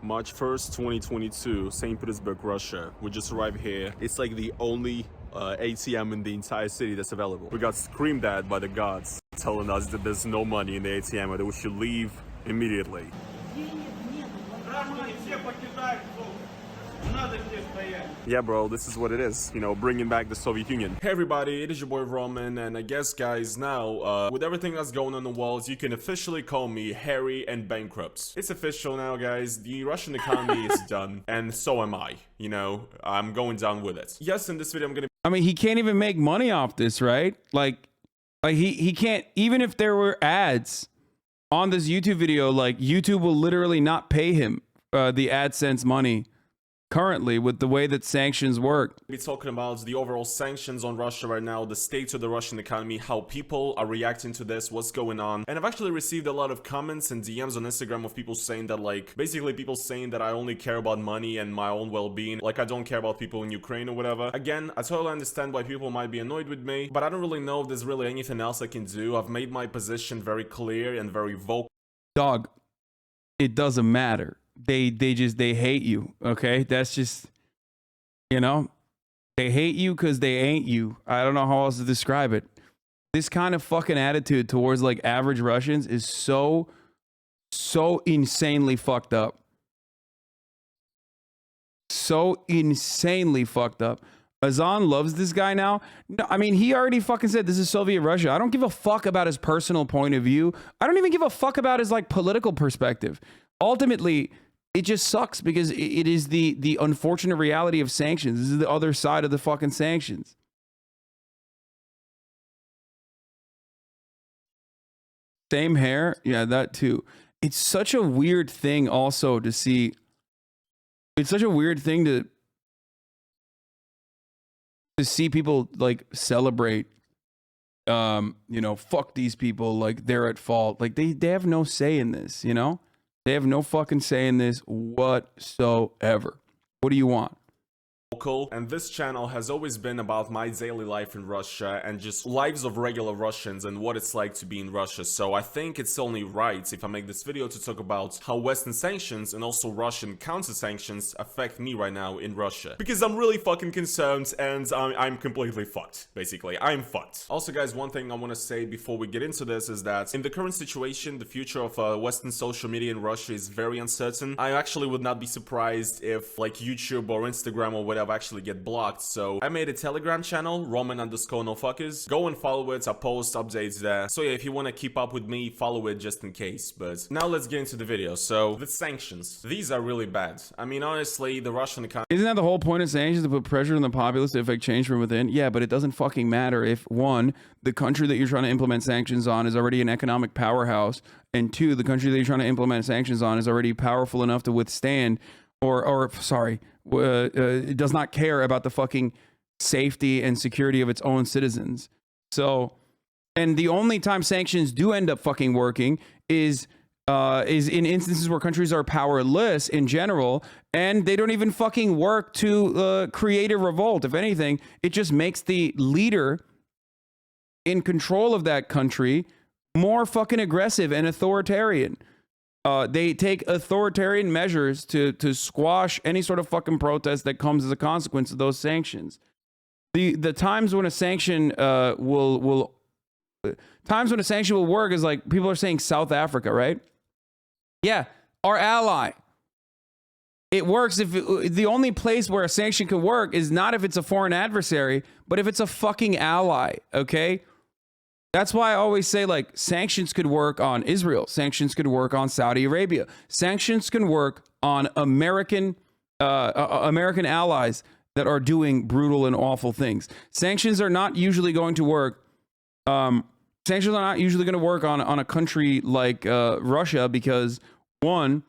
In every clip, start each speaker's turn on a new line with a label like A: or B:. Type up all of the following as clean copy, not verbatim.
A: March 1st, 2022, St. Petersburg, Russia. We just arrived here. It's like the only ATM in the entire city that's available. We got screamed at by the guards, telling us that there's no money in the ATM and that we should leave immediately. Yeah, bro, this is what it is. You know, bringing back the Soviet Union. Hey, everybody, it is your boy Roman, and I guess, guys, now, with everything that's going on in the world, you can officially call me hairy and bankrupt. It's official now, guys. The Russian economy is done, and so am I. You know, I'm going down with it. Yes, in this video, I'm gonna...
B: I mean, he can't even make money off this, right? Like he can't, even if there were ads on this YouTube video, like YouTube will literally not pay him the AdSense money currently with the way that sanctions work.
A: We're talking about the overall sanctions on Russia right now, the state of the Russian economy, how people are reacting to this, what's going on. And I've actually received a lot of comments and DMs on Instagram of people saying that, like, basically people saying that I only care about money and my own well-being, like I don't care about people in Ukraine or whatever. Again, I totally understand why people might be annoyed with me, but I don't really know if there's really anything else I can do. I've made my position very clear and very vocal.
B: Dog, it doesn't matter. They hate you, okay? That's just, you know, they hate you because they ain't you. I don't know how else to describe it. This kind of fucking attitude towards like average Russians is so insanely fucked up. So insanely fucked up. Hasan loves this guy now. No, I mean, he already fucking said this is Soviet Russia. I don't give a fuck about his personal point of view. I don't even give a fuck about his like political perspective. Ultimately, it just sucks because it is the unfortunate reality of sanctions. This is the other side of the fucking sanctions. Same hair? Yeah, that too. It's such a weird thing also to see. It's such a weird thing to see people like celebrate, you know, fuck these people, like they're at fault. Like they have no say in this, you know? They have no fucking say in this whatsoever. What do you want?
A: And this channel has always been about my daily life in Russia and just lives of regular Russians and what it's like to be in Russia. So I think it's only right if I make this video to talk about how Western sanctions and also Russian counter-sanctions affect me right now in Russia. Because I'm really fucking concerned and I'm completely fucked, basically. I'm fucked. Also, guys, one thing I want to say before we get into this is that in the current situation, the future of Western social media in Russia is very uncertain. I actually would not be surprised if like YouTube or Instagram or whatever actually get blocked. So I made a Telegram channel, Roman_NoFuckers. Go and follow it. I post updates there. So yeah, if you want to keep up with me, follow it just in case. But now let's get into the video. So the sanctions, these are really bad. I mean, honestly, the Russian economy...
B: Isn't that the whole point of sanctions, to put pressure on the populace to affect change from within? Yeah, but it doesn't fucking matter if, one, the country that you're trying to implement sanctions on is already an economic powerhouse, and two, the country that you're trying to implement sanctions on is already powerful enough to withstand it does not care about the fucking safety and security of its own citizens. So, and the only time sanctions do end up fucking working is in instances where countries are powerless in general, and they don't even fucking work to create a revolt. If anything, it just makes the leader in control of that country more fucking aggressive and authoritarian. They take authoritarian measures to squash any sort of fucking protest that comes as a consequence of those sanctions. The times when a sanction will work is like people are saying South Africa, right? Yeah, our ally. It works if the only place where a sanction can work is not if it's a foreign adversary, but if it's a fucking ally, okay? That's why I always say, like, sanctions could work on Israel. Sanctions could work on Saudi Arabia. Sanctions can work on American allies that are doing brutal and awful things. Sanctions are not usually going to work. Sanctions are not usually going to work on a country like Russia because, one,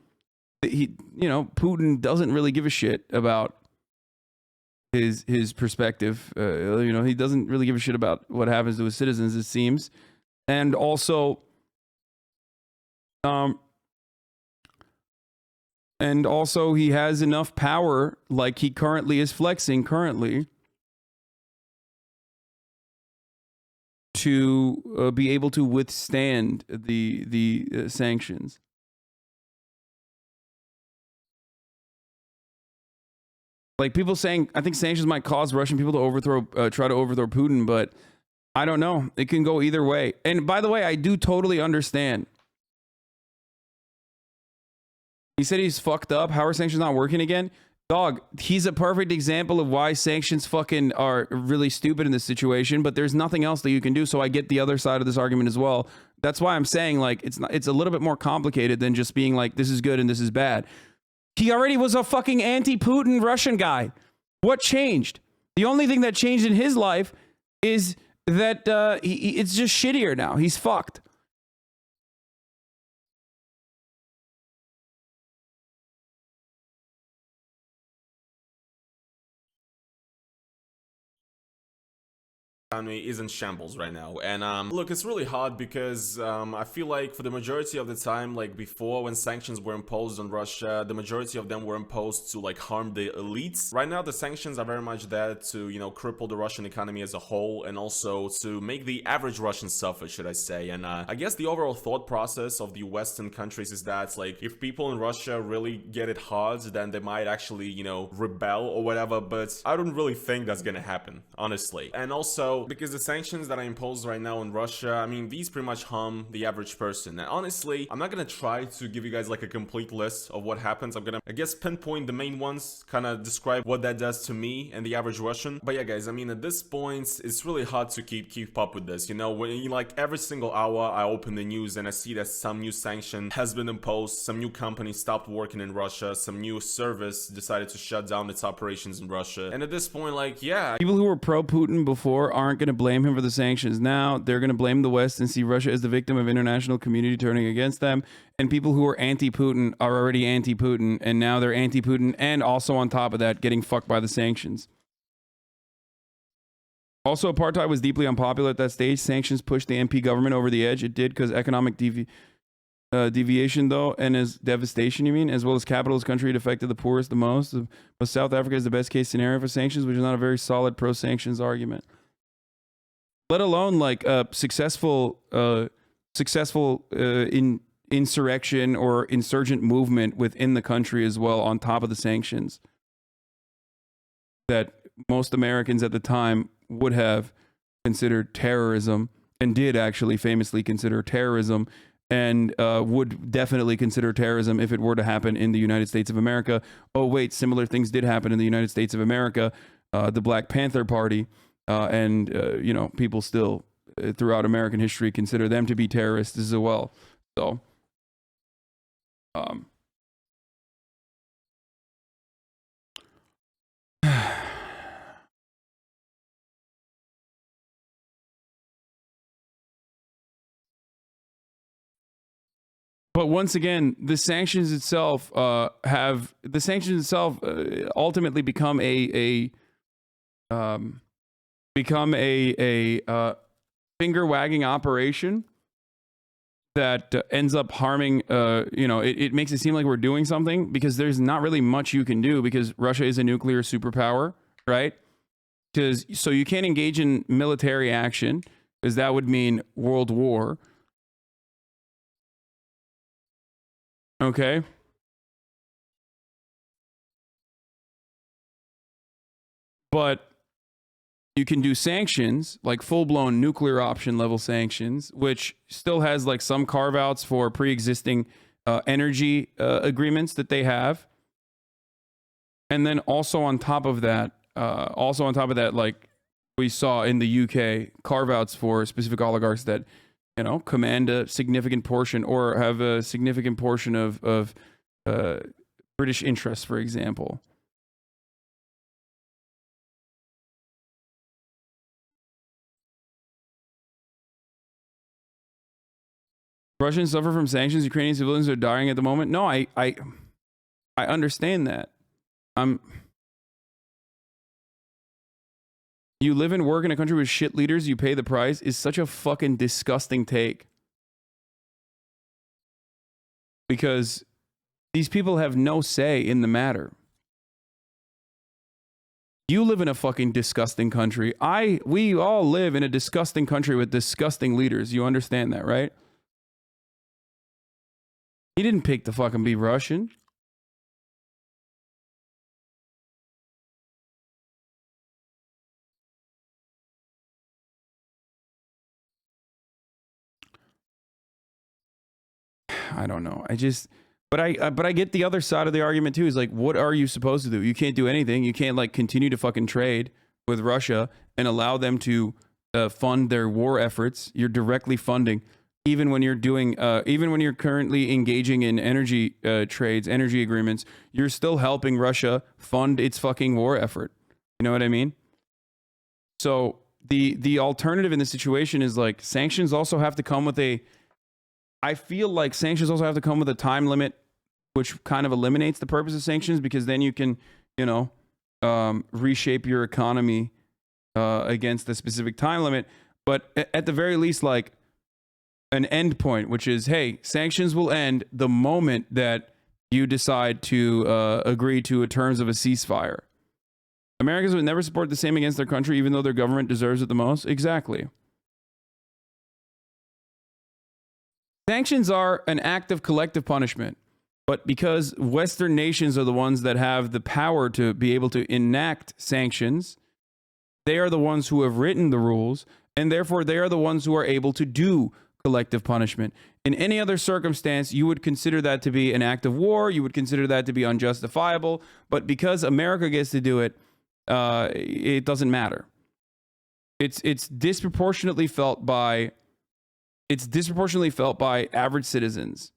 B: Putin doesn't really give a shit about his perspective. He doesn't really give a shit about what happens to his citizens, it seems. And also he has enough power, like he currently is flexing to be able to withstand the sanctions. Like people saying, I think sanctions might cause Russian people to try to overthrow Putin, but I don't know. It can go either way. And by the way, I do totally understand. He said he's fucked up. How are sanctions not working again? Dog, he's a perfect example of why sanctions fucking are really stupid in this situation, but there's nothing else that you can do. So I get the other side of this argument as well. That's why I'm saying like it's a little bit more complicated than just being like this is good and this is bad. He already was a fucking anti-Putin Russian guy. What changed? The only thing that changed in his life is that it's just shittier now. He's fucked.
A: Economy is in shambles right now, and look, it's really hard because I feel like for the majority of the time, like before when sanctions were imposed on Russia, the majority of them were imposed to like harm the elites. Right now the sanctions are very much there to, you know, cripple the Russian economy as a whole, and also to make the average Russian suffer, should I say. And I guess the overall thought process of the Western countries is that like if people in Russia really get it hard, then they might actually, you know, rebel or whatever, but I don't really think that's gonna happen, honestly. And also because the sanctions that I impose right now in Russia, I mean, these pretty much harm the average person. And honestly, I'm not gonna try to give you guys like a complete list of what happens. I'm gonna, I guess, pinpoint the main ones, kind of describe what that does to me and the average Russian. But yeah, guys, I mean, at this point, it's really hard to keep up with this. You know, when you, like every single hour I open the news and I see that some new sanction has been imposed, some new company stopped working in Russia, some new service decided to shut down its operations in Russia. And at this point, like, yeah,
B: people who were pro-Putin before aren't going to blame him for the sanctions now. They're going to blame the West and see Russia as the victim of international community turning against them. And people who were anti-Putin are already anti-Putin, and now they're anti-Putin and also on top of that getting fucked by the sanctions. Also, apartheid was deeply unpopular at that stage. Sanctions pushed the MP government over the edge. It did because economic deviation, though, and as devastation, you mean, as well as capitalist country, it affected the poorest the most. But South Africa is the best case scenario for sanctions, which is not a very solid pro-sanctions argument. Let alone like successful insurrection or insurgent movement within the country as well, on top of the sanctions that most Americans at the time would have considered terrorism, and did actually famously consider terrorism, and would definitely consider terrorism if it were to happen in the United States of America. Oh wait, similar things did happen in the United States of America. The Black Panther Party and you know, people still throughout American history consider them to be terrorists as well. So but once again, the sanctions itself ultimately become a finger wagging operation that ends up harming. You know, it makes it seem like we're doing something because there's not really much you can do because Russia is a nuclear superpower, right? Because so you can't engage in military action because that would mean world war. Okay. But you can do sanctions, like full-blown nuclear option level sanctions, which still has like some carve-outs for pre-existing energy agreements that they have. And then also on top of that, like we saw in the UK, carve-outs for specific oligarchs that, you know, command a significant portion or have a significant portion of British interests, for example. Russians suffer from sanctions. Ukrainian civilians are dying at the moment. No, I understand that. You live and work in a country with shit leaders, you pay the price, is such a fucking disgusting take. Because these people have no say in the matter. You live in a fucking disgusting country. We all live in a disgusting country with disgusting leaders. You understand that, right? He didn't pick to fucking be Russian. I don't know. But I get the other side of the argument too. Is like, what are you supposed to do? You can't do anything. You can't like continue to fucking trade with Russia and allow them to fund their war efforts. You're directly funding, even when you're doing, even when you're currently engaging in energy trades, energy agreements. You're still helping Russia fund its fucking war effort. You know what I mean? So the alternative in this situation is like sanctions also have to come with a. I feel like sanctions also have to come with a time limit, which kind of eliminates the purpose of sanctions, because then you can, you know, reshape your economy against a specific time limit. But at the very least, like an end point, which is, hey, sanctions will end the moment that you decide to agree to terms of a ceasefire. Americans would never support the same against their country, even though their government deserves it the most. Exactly. Sanctions are an act of collective punishment, but because Western nations are the ones that have the power to be able to enact sanctions, they are the ones who have written the rules, and therefore they are the ones who are able to do collective punishment. In any other circumstance, you would consider that to be an act of war, you would consider that to be unjustifiable, but because America gets to do it, it doesn't matter. It's disproportionately felt by average citizens.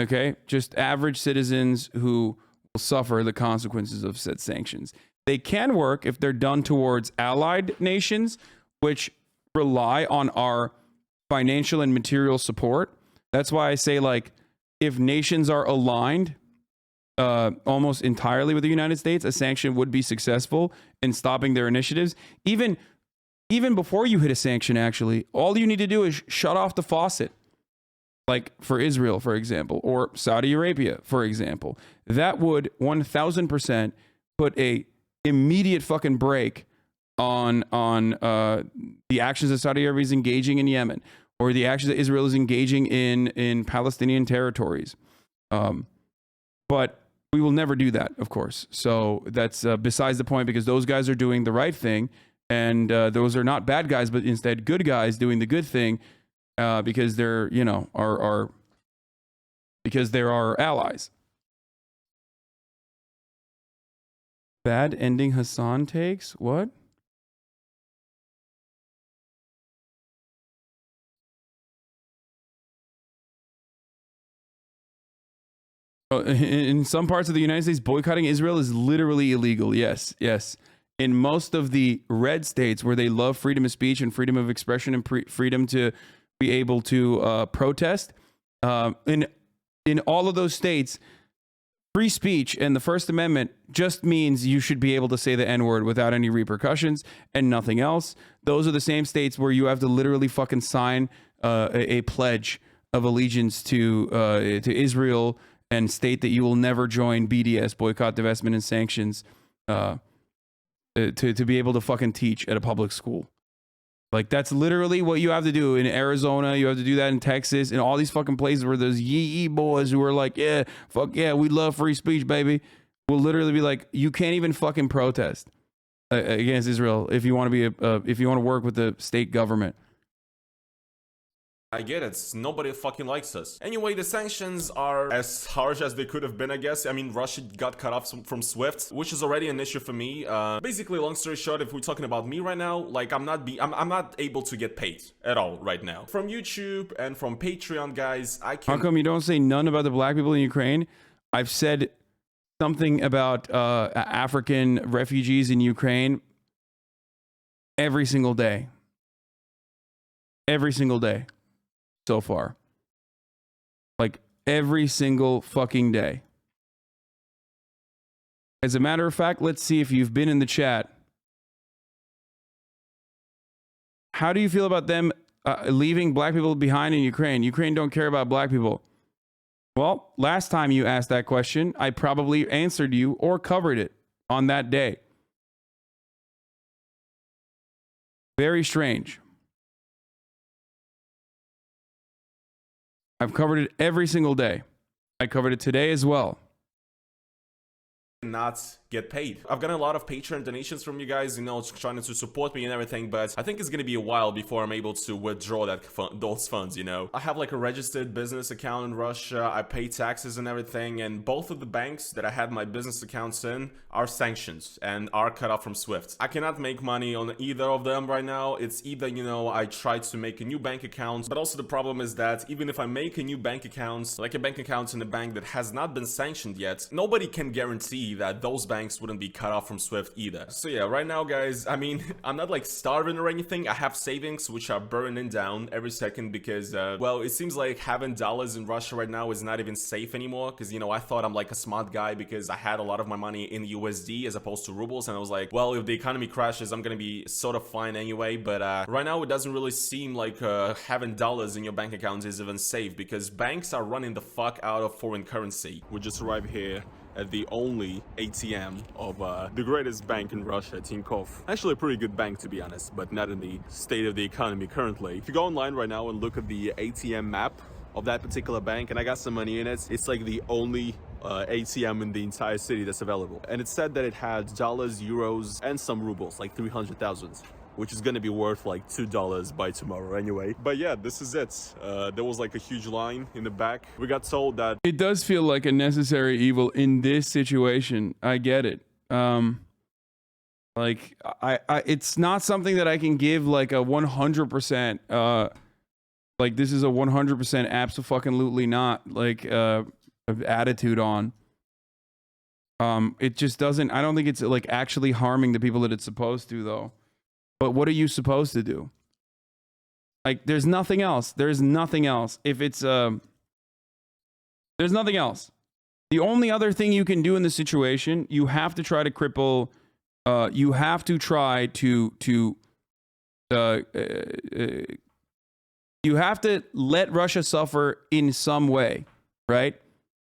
B: Okay? Just average citizens who will suffer the consequences of said sanctions. They can work if they're done towards allied nations, which rely on our financial and material support. That's why I say, like, if nations are aligned almost entirely with the United States, a sanction would be successful in stopping their initiatives. Even before you hit a sanction, actually, all you need to do is shut off the faucet. Like for Israel, for example, or Saudi Arabia, for example. That would 1000% put a immediate fucking break on the actions that Saudi Arabia is engaging in Yemen, or the actions that Israel is engaging in Palestinian territories. But we will never do that, of course. So that's besides the point, because those guys are doing the right thing. And those are not bad guys, but instead good guys doing the good thing, because they're, you know, because they're our allies. Bad ending Hasan takes? What? In some parts of the United States, boycotting Israel is literally illegal. Yes, yes. In most of the red states where they love freedom of speech and freedom of expression and freedom to be able to protest, in all of those states, free speech and the First Amendment just means you should be able to say the N-word without any repercussions and nothing else. Those are the same states where you have to literally fucking sign a pledge of allegiance to Israel and state that you will never join BDS, boycott, divestment, and sanctions, to be able to fucking teach at a public school. Like, that's literally what you have to do in Arizona. You have to do that in Texas, and all these fucking places where those yee boys who are like, yeah, fuck yeah, we love free speech, baby, will literally be like, you can't even fucking protest against Israel if you want to be if you want to work with the state government.
A: I get it, nobody fucking likes us. Anyway, the sanctions are as harsh as they could have been, I guess. I mean, Russia got cut off from SWIFT, which is already an issue for me. Basically, long story short, if we're talking about me right now, like, I'm not able to get paid at all right now. From YouTube and from Patreon, guys, I can...
B: How come you don't say none about the black people in Ukraine? I've said something about African refugees in Ukraine every single day. Every single day. So far. Like, every single fucking day. As a matter of fact, let's see if you've been in the chat. How do you feel about them leaving black people behind in Ukraine? Ukraine don't care about black people. Well, last time you asked that question, I probably answered you or covered it on that day. Very strange. I've covered it every single day. I covered it today as well.
A: not get paid. I've gotten a lot of Patreon donations from you guys, you know, trying to support me and everything, but I think it's gonna be a while before I'm able to withdraw those funds, you know. I have like a registered business account in Russia, I pay taxes and everything, and both of the banks that I had my business accounts in are sanctions and are cut off from SWIFT. I cannot make money on either of them right now. It's either, you know, I try to make a new bank account, but also the problem is that even if I make a new bank account, like a bank account in a bank that has not been sanctioned yet, nobody can guarantee that those banks wouldn't be cut off from SWIFT either. So yeah, right now guys, I mean, I'm not like starving or anything. I have savings which are burning down every second because well, it seems like having dollars in Russia right now is not even safe anymore, because you know, I thought I'm like a smart guy because I had a lot of my money in USD as opposed to rubles, and I was like, well, if the economy crashes, I'm gonna be sort of fine anyway. But right now it doesn't really seem like having dollars in your bank account is even safe, because banks are running the fuck out of foreign currency. We just arrived here at the only ATM of the greatest bank in Russia, Tinkoff. Actually a pretty good bank, to be honest, but not in the state of the economy currently. If you go online right now and look at the ATM map of that particular bank, and I got some money in it, it's like the only ATM in the entire city that's available. And it said that it had dollars, euros, and some rubles, like 300,000. Which is gonna be worth like $2 by tomorrow anyway. But yeah, this is it. There was like a huge line in the back. We got told that
B: it does feel like a necessary evil in this situation. I get it. Like it's not something that I can give like a 100%. Like this is a 100% absolutely not like attitude on. It just doesn't. I don't think it's like actually harming the people that it's supposed to though. But what are you supposed to do? Like, there's nothing else. There's nothing else. If it's, there's nothing else. The only other thing you can do in this situation, you have to try to cripple, you have to try to you have to let Russia suffer in some way, right?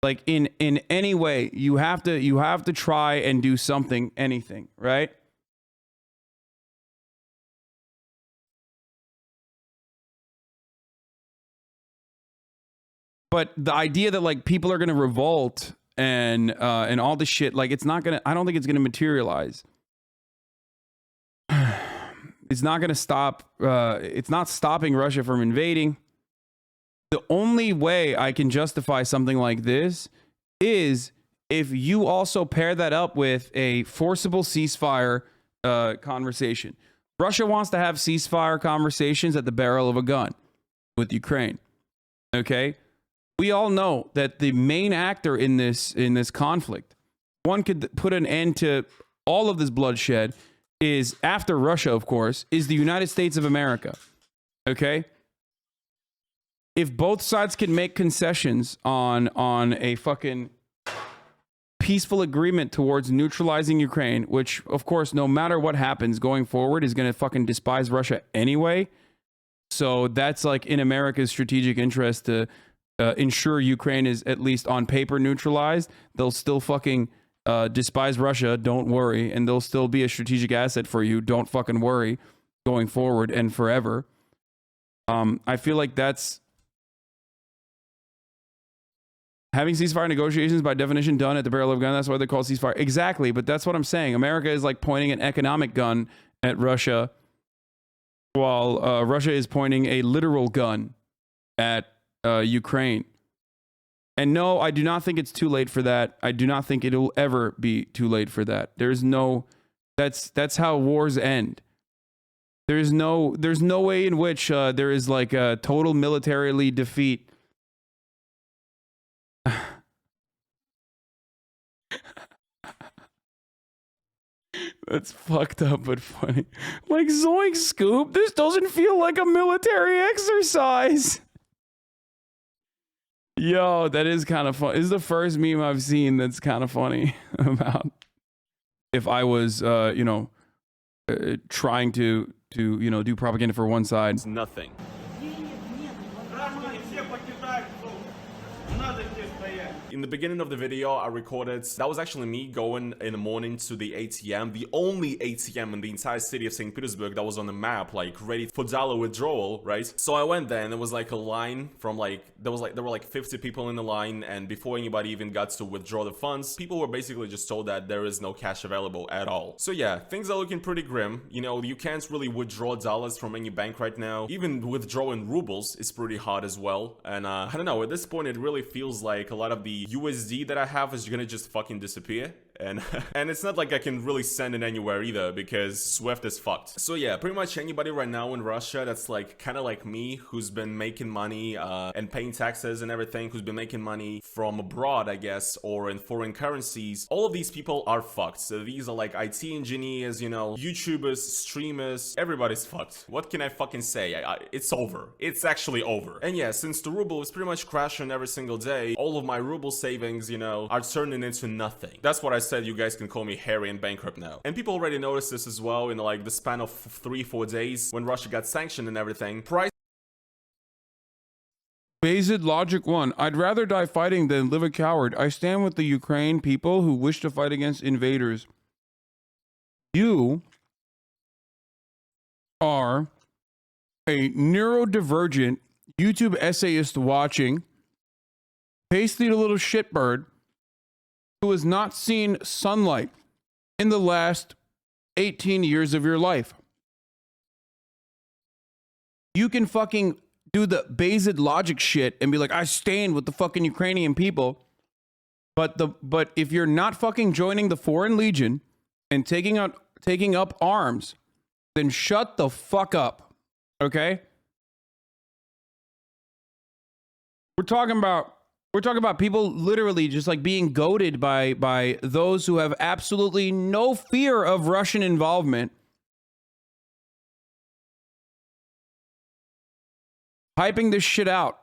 B: Like, in any way, you have to try and do something, anything, right? But the idea that like people are gonna revolt and all this shit, like it's not gonna. I don't think it's gonna materialize. It's not gonna stop. It's not stopping Russia from invading. The only way I can justify something like this is if you also pair that up with a forcible ceasefire conversation. Russia wants to have ceasefire conversations at the barrel of a gun with Ukraine. Okay. We all know that the main actor in this conflict, one could put an end to all of this bloodshed, is after Russia, of course, is the United States of America. Okay? If both sides can make concessions on a fucking peaceful agreement towards neutralizing Ukraine, which, of course, no matter what happens going forward, is going to fucking despise Russia anyway. So that's like in America's strategic interest to ensure Ukraine is at least on paper neutralized. They'll still fucking despise Russia, don't worry, and they'll still be a strategic asset for you, don't fucking worry, going forward and forever. I feel like that's having ceasefire negotiations by definition done at the barrel of a gun. That's why they call ceasefire. Exactly, but that's what I'm saying. America is like pointing an economic gun at Russia, while Russia is pointing a literal gun at Ukraine. And no, I do not think it's too late for that. I do not think it'll ever be too late for that. There's no, that's how wars end. There's no way in which there is like a total militarily defeat. That's fucked up but funny. Like, zoink, Scoop, this doesn't feel like a military exercise. Yo, that is kind of fun. This is the first meme I've seen that's kind of funny about if I was, you know, trying to, you know, do propaganda for one side.
A: It's nothing. In the beginning of the video, I recorded, that was actually me going in the morning to the ATM, the only ATM in the entire city of St. Petersburg that was on the map, like ready for dollar withdrawal, right? So I went there and there was like a line from there were like 50 people in the line, and before anybody even got to withdraw the funds, people were basically just told that there is no cash available at all. So yeah, things are looking pretty grim. You know, you can't really withdraw dollars from any bank right now. Even withdrawing rubles is pretty hard as well. And I don't know, at this point it really feels like a lot of the USD that I have is gonna just fucking disappear. And and it's not like I can really send it anywhere either because Swift is fucked. So yeah, pretty much anybody right now in Russia that's like kind of like me, who's been making money and paying taxes and everything, who's been making money from abroad, I guess, or in foreign currencies, all of these people are fucked. So these are like IT engineers, you know, YouTubers, streamers, everybody's fucked. What can I fucking say? It's over. It's actually over. And yeah, since the ruble is pretty much crashing every single day, all of my ruble savings, you know, are turning into nothing. That's what I said. You guys can call me hairy and bankrupt now. And people already noticed this as well in like the span of 3-4 days when Russia got sanctioned and everything.
B: Basic logic 1. I'd rather die fighting than live a coward. I stand with the Ukraine people who wish to fight against invaders. You are a neurodivergent YouTube essayist watching pasty little shitbird who has not seen sunlight in the last 18 years of your life. You can fucking do the basic logic shit and be like, I stand with the fucking Ukrainian people. But if you're not fucking joining the Foreign Legion and taking up arms, then shut the fuck up. Okay? We're talking about people literally just like being goaded by those who have absolutely no fear of Russian involvement, hyping this shit out.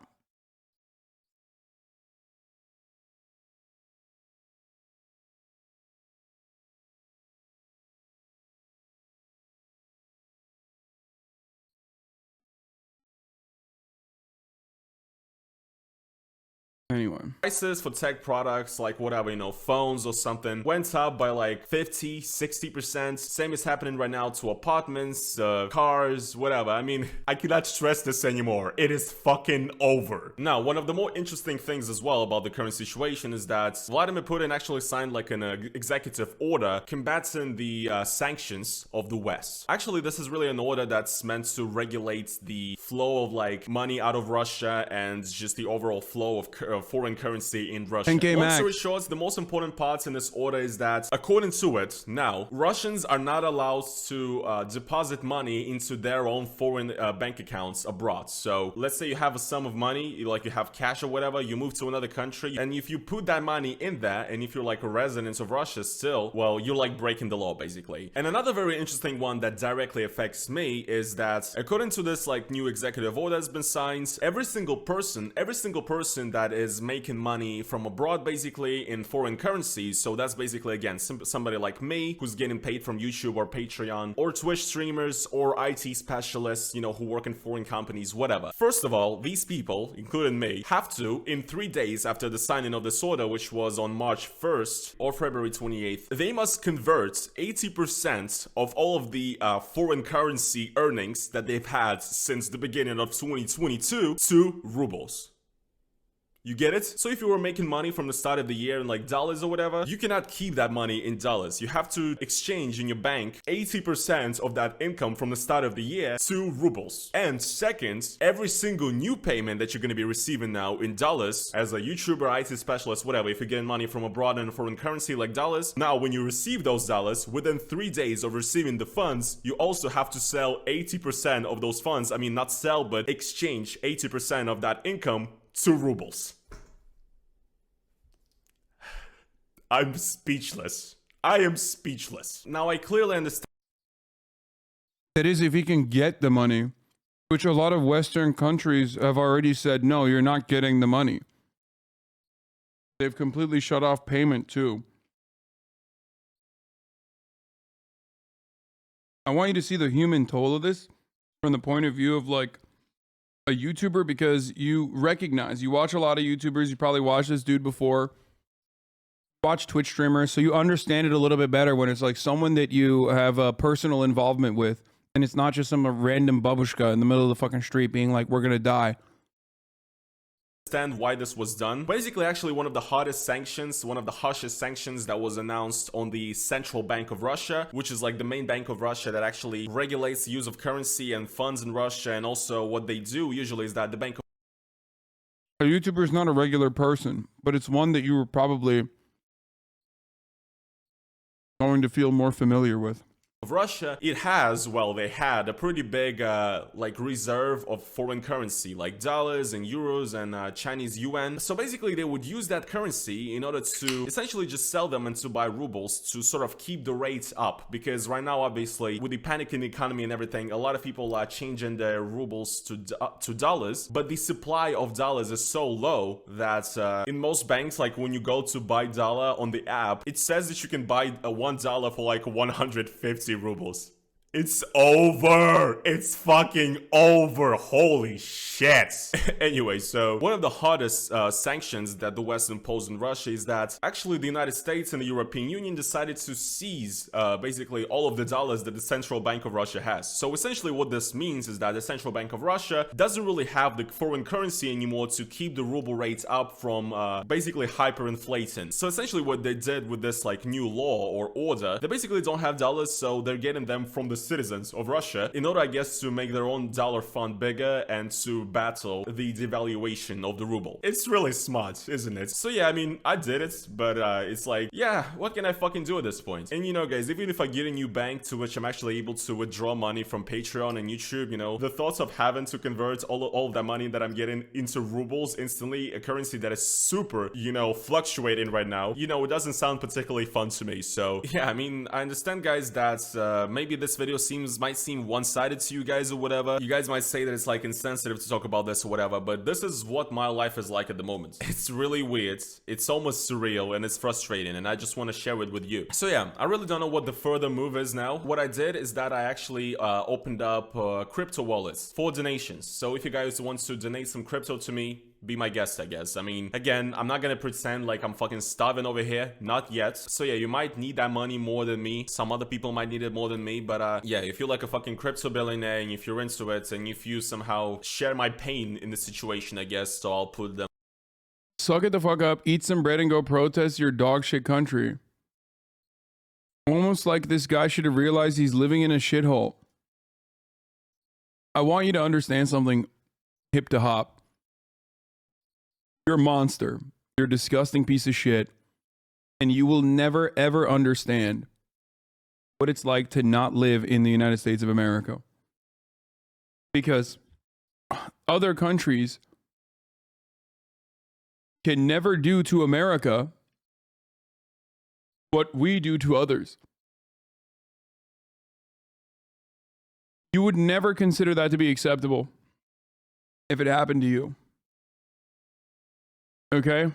B: Anyway,
A: prices for tech products like whatever, you know, phones or something went up by like 50-60%. Same is happening right now to apartments, cars, whatever. I mean, I cannot stress this anymore. It is fucking over. Now, one of the more interesting things as well about the current situation is that Vladimir Putin actually signed like an executive order combating the sanctions of the West. Actually, this is really an order that's meant to regulate the flow of like money out of Russia and just the overall flow of foreign currency in Russia. Long story short, the most important part in this order is that, according to it, now, Russians are not allowed to deposit money into their own foreign bank accounts abroad. So, let's say you have a sum of money, like you have cash or whatever, you move to another country, and if you put that money in there, and if you're like a resident of Russia still, well, you're like breaking the law, basically. And another very interesting one that directly affects me is that, according to this like new executive order that's been signed, every single person that is making money from abroad basically in foreign currencies, so that's basically again somebody like me who's getting paid from YouTube or Patreon or Twitch streamers or IT specialists, you know, who work in foreign companies, whatever. First of all, these people, including me, have to, in 3 days after the signing of this order, which was on March 1st or February 28th, they must convert 80% of all of the foreign currency earnings that they've had since the beginning of 2022 to rubles. You get it? So if you were making money from the start of the year in like dollars or whatever, you cannot keep that money in dollars. You have to exchange in your bank 80% of that income from the start of the year to rubles. And second, every single new payment that you're going to be receiving now in dollars as a YouTuber, IT specialist, whatever, if you're getting money from abroad in a foreign currency like dollars, now when you receive those dollars, within 3 days of receiving the funds, you also have to sell 80% of those funds. I mean, not sell, but exchange 80% of that income to rubles. I'm speechless. I am speechless. Now, I clearly understand.
B: That is, if he can get the money, which a lot of Western countries have already said, no, you're not getting the money. They've completely shut off payment too. I want you to see the human toll of this from the point of view of like a YouTuber because you recognize, you watch a lot of YouTubers, you probably watched this dude before, watch Twitch streamers, so you understand it a little bit better when it's like someone that you have a personal involvement with, and it's not just some random babushka in the middle of the fucking street being like, we're gonna die.
A: Understand why this was done. Basically, actually one of the hottest sanctions, one of the harshest sanctions that was announced on the Central Bank of Russia, which is like the main bank of Russia that actually regulates the use of currency and funds in Russia. And also what they do usually is that the bank of
B: A YouTuber is not a regular person, but it's one that you were probably going to feel more familiar with.
A: Russia, it has, well, they had a pretty big like reserve of foreign currency, like dollars and euros and Chinese yuan. So basically they would use that currency in order to essentially just sell them and to buy rubles to sort of keep the rates up, because right now obviously with the panic in the economy and everything, a lot of people are changing their rubles to dollars, but the supply of dollars is so low that in most banks, like when you go to buy dollar on the app, it says that you can buy a $1 for like 150 rubles. It's over. It's fucking over. Holy shit. Anyway, so one of the hardest sanctions that the West imposed on Russia is that actually the United States and the European Union decided to seize basically all of the dollars that the Central Bank of Russia has. So essentially what this means is that the Central Bank of Russia doesn't really have the foreign currency anymore to keep the ruble rates up from basically hyperinflating. So essentially what they did with this like new law or order, they basically don't have dollars, so they're getting them from the citizens of Russia in order, I guess, to make their own dollar fund bigger and to battle the devaluation of the ruble. It's really smart, isn't it? So yeah, I mean, I did it, but it's like, yeah, what can I fucking do at this point? And you know, guys, even if I get a new bank to which I'm actually able to withdraw money from Patreon and YouTube, you know, the thoughts of having to convert all of that money that I'm getting into rubles instantly, a currency that is super, you know, fluctuating right now, you know, it doesn't sound particularly fun to me. So yeah, I mean, I understand, guys, that maybe this video might seem one-sided to you guys or whatever. You guys might say that it's like insensitive to talk about this or whatever, but this is what my life is like at the moment. It's really weird, it's almost surreal, and it's frustrating, and I just want to share it with you. So yeah, I really don't know what the further move is now. What I did is that I actually opened up crypto wallets for donations. So if you guys want to donate some crypto to me, be my guest, I guess. I mean, again, I'm not gonna pretend like I'm fucking starving over here, not yet. So yeah, you might need that money more than me. Some other people might need it more than me, but yeah, if you're like a fucking crypto billionaire and if you're into it and if you somehow share my pain in the situation, I guess, so I'll put them.
B: Suck it the fuck up, eat some bread and go protest your dog shit country. Almost like this guy should have realized he's living in a shithole. I want you to understand something, hip to hop. You're a monster. You're a disgusting piece of shit. And you will never, ever understand what it's like to not live in the United States of America. Because other countries can never do to America what we do to others. You would never consider that to be acceptable if it happened to you. Okay?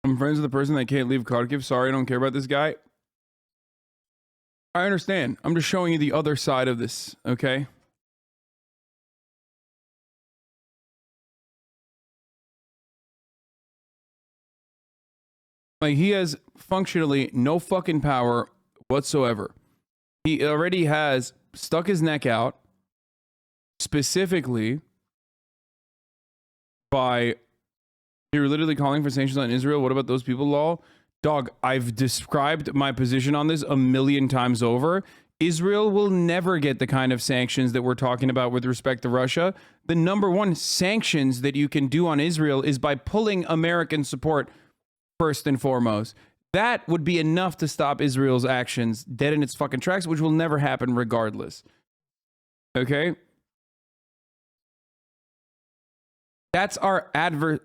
B: I'm friends with the person that can't leave Kharkiv. Sorry, I don't care about this guy. I understand. I'm just showing you the other side of this, okay? Like, he has functionally no fucking power whatsoever. He already has stuck his neck out specifically by, you're literally calling for sanctions on Israel. What about those people, lol? Dog, I've described my position on this a million times over. Israel will never get the kind of sanctions that we're talking about with respect to Russia. The number one sanctions that you can do on Israel is by pulling American support first and foremost. That would be enough to stop Israel's actions dead in its fucking tracks, which will never happen regardless. Okay? That's our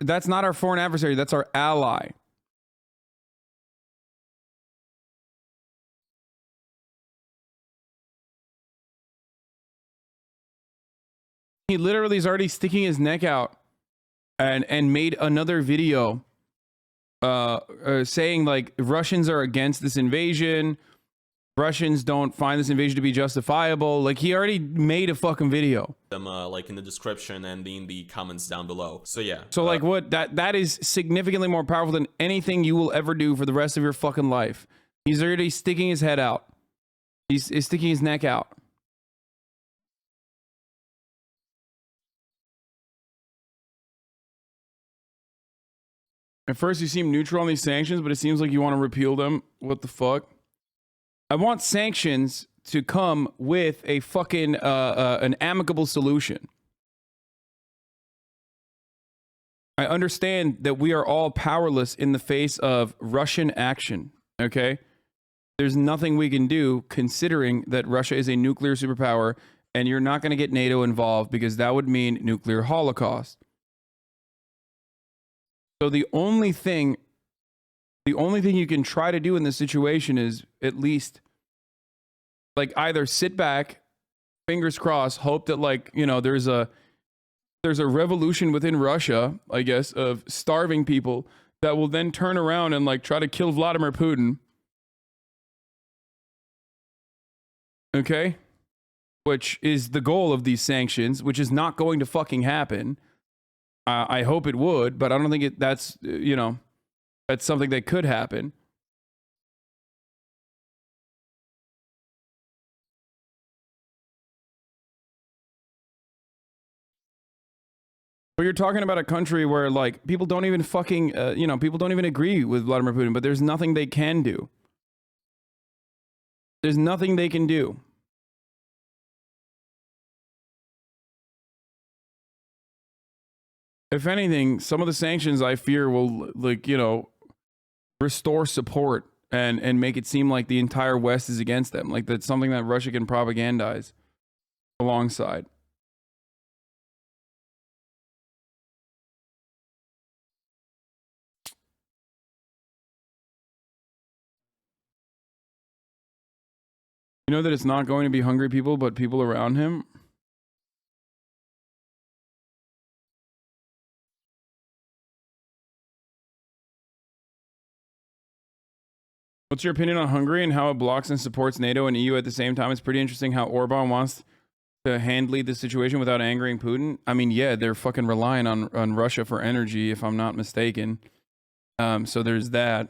B: that's not our foreign adversary, that's our ally. He literally is already sticking his neck out and made another video saying like Russians are against this invasion. Russians don't find this invasion to be justifiable. Like, he already made a fucking video.
A: Them like in the description and in the comments down below. So yeah.
B: So like what that is significantly more powerful than anything you will ever do for the rest of your fucking life. He's already sticking his head out. He's sticking his neck out. At first you seem neutral on these sanctions, but it seems like you want to repeal them. What the fuck? I want sanctions to come with a fucking an amicable solution. I understand that we are all powerless in the face of Russian action, okay? There's nothing we can do considering that Russia is a nuclear superpower, and you're not going to get NATO involved because that would mean nuclear holocaust. So the only thing you can try to do in this situation is at least like either sit back, fingers crossed, hope that like, you know, there's a revolution within Russia, I guess, of starving people that will then turn around and like try to kill Vladimir Putin. Okay? Which is the goal of these sanctions, which is not going to fucking happen. I hope it would, but I don't think that's, you know, that's something that could happen. But you're talking about a country where like people don't even fucking, you know, people don't even agree with Vladimir Putin, but there's nothing they can do. There's nothing they can do. If anything, some of the sanctions I fear will, like, you know, restore support and make it seem like the entire West is against them. Like that's something that Russia can propagandize alongside. You know that it's not going to be hungry people, but people around him? What's your opinion on Hungary and how it blocks and supports NATO and EU at the same time? It's pretty interesting how Orban wants to handle the situation without angering Putin. I mean, yeah, they're fucking relying on Russia for energy, if I'm not mistaken. So there's that.